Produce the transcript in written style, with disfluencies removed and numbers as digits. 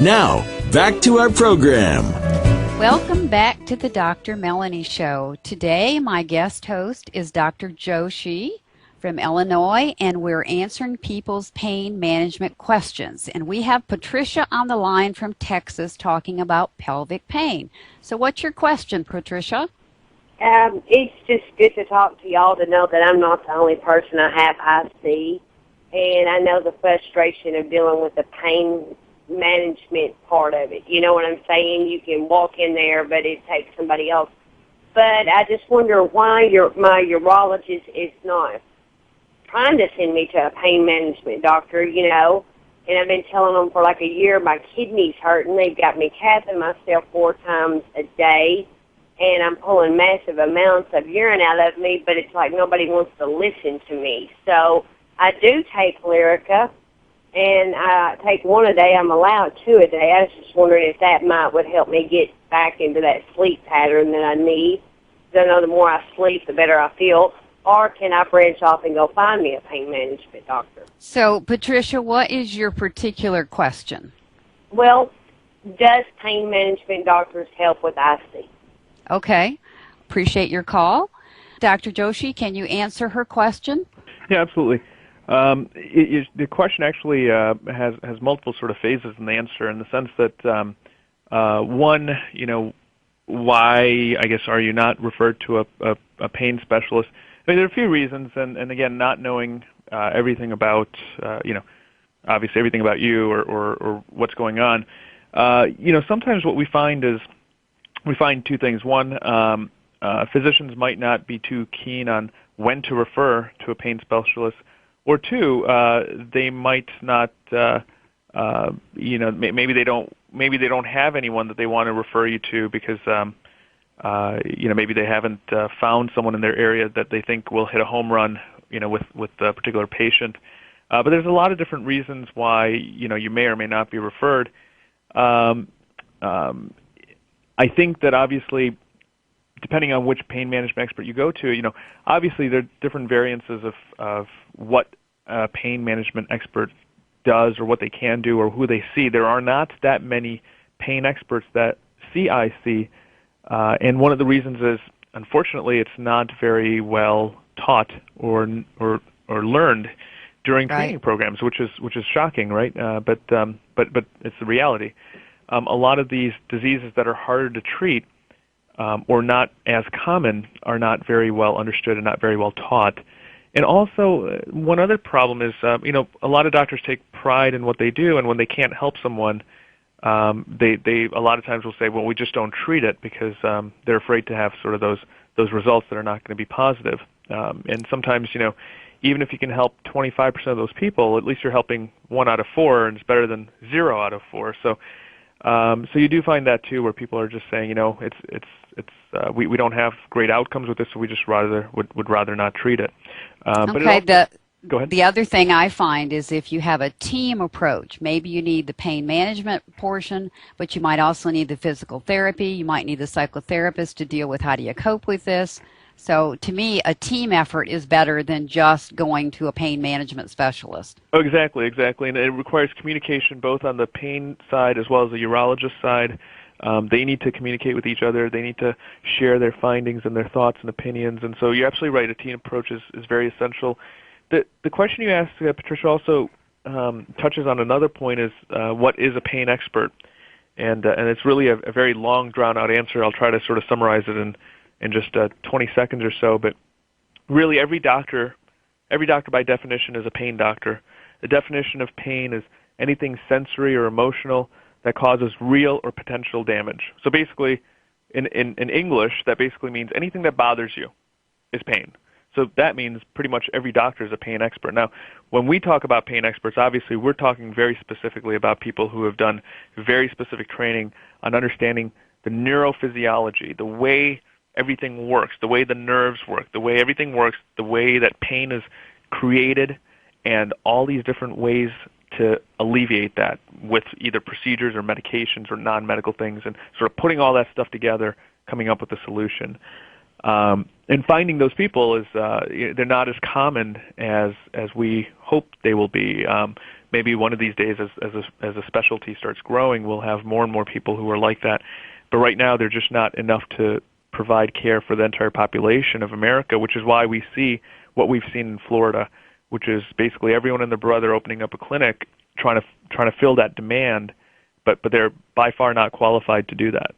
Now, back to our program. Welcome back to the Dr. Melanie Show. Today, my guest host is Dr. Joshi from Illinois, and we're answering people's pain management questions. And we have Patricia on the line from Texas talking about pelvic pain. So what's your question, Patricia? It's just good to talk to y'all to know that I'm not the only person I have IC, and I know the frustration of dealing with the pain management part of it. You know what I'm saying? You can walk in there, but it takes somebody else. But I just wonder why my urologist is not trying to send me to a pain management doctor, you know. And I've been telling them for like a year my kidneys hurting. They've got me cathing myself 4 times a day, and I'm pulling massive amounts of urine out of me, but it's like nobody wants to listen to me. So I do take Lyrica, and I take 1 a day. I'm allowed 2 a day. I was just wondering if that would help me get back into that sleep pattern that I need. Because I know the more I sleep, the better I feel. Or can I branch off and go find me a pain management doctor? So, Patricia, what is your particular question? Well, does pain management doctors help with IC? Okay. Appreciate your call. Dr. Joshi, can you answer her question? Yeah, absolutely. The question actually has multiple sort of phases in the answer, in the sense that one, you know, why, I guess, are you not referred to a pain specialist? I mean, there are a few reasons, and again, not knowing everything about, you know, obviously everything about you or what's going on. You know, sometimes what we find is we find 2 things. One, physicians might not be too keen on when to refer to a pain specialist, or 2, they might not, you know, maybe they don't have anyone that they want to refer you to because, you know, maybe they haven't found someone in their area that they think will hit a home run, you know, with a particular patient. But there's a lot of different reasons why, you know, you may or may not be referred. I think that obviously, depending on which pain management expert you go to, you know, obviously there are different variances of what a pain management expert does or what they can do or who they see. There are not that many pain experts that see IC, and one of the reasons is, unfortunately, it's not very well taught or learned during training programs, which is shocking, right? But it's the reality. A lot of these diseases that are harder to treat or not as common are not very well understood and not very well taught. And also, one other problem is, you know, a lot of doctors take pride in what they do, and when they can't help someone, they a lot of times will say, well, we just don't treat it because they're afraid to have sort of those results that are not going to be positive. And sometimes, you know, even if you can help 25% of those people, at least you're helping 1 out of 4, and it's better than 0 out of 4. So you do find that too, where people are just saying, you know, we don't have great outcomes with this, so we just would rather not treat it. Okay. Go ahead. The other thing I find is if you have a team approach, maybe you need the pain management portion, but you might also need the physical therapy. You might need the psychotherapist to deal with how do you cope with this. So to me, a team effort is better than just going to a pain management specialist. Oh, exactly. And it requires communication both on the pain side as well as the urologist side. They need to communicate with each other. They need to share their findings and their thoughts and opinions. And so you're absolutely right. A team approach is very essential. The question you asked, Patricia, also touches on another point, is what is a pain expert? And it's really a very long, drawn-out answer. I'll try to sort of summarize it in just 20 seconds or so. But really, every doctor by definition is a pain doctor. The definition of pain is anything sensory or emotional that causes real or potential damage. So basically, in English, that basically means anything that bothers you is pain. So that means pretty much every doctor is a pain expert. Now, when we talk about pain experts, obviously we're talking very specifically about people who have done very specific training on understanding the neurophysiology, the way everything works, the way the nerves work, the way everything works, the way that pain is created, and all these different ways to alleviate that with either procedures or medications or non-medical things, and sort of putting all that stuff together, coming up with a solution. And finding those people is they're not as common as we hope they will be. maybe one of these days as a specialty starts growing, we'll have more and more people who are like that. But right now, they're just not enough to provide care for the entire population of America, which is why we see what we've seen in Florida, which is basically everyone and their brother opening up a clinic, trying to fill that demand, but they're by far not qualified to do that.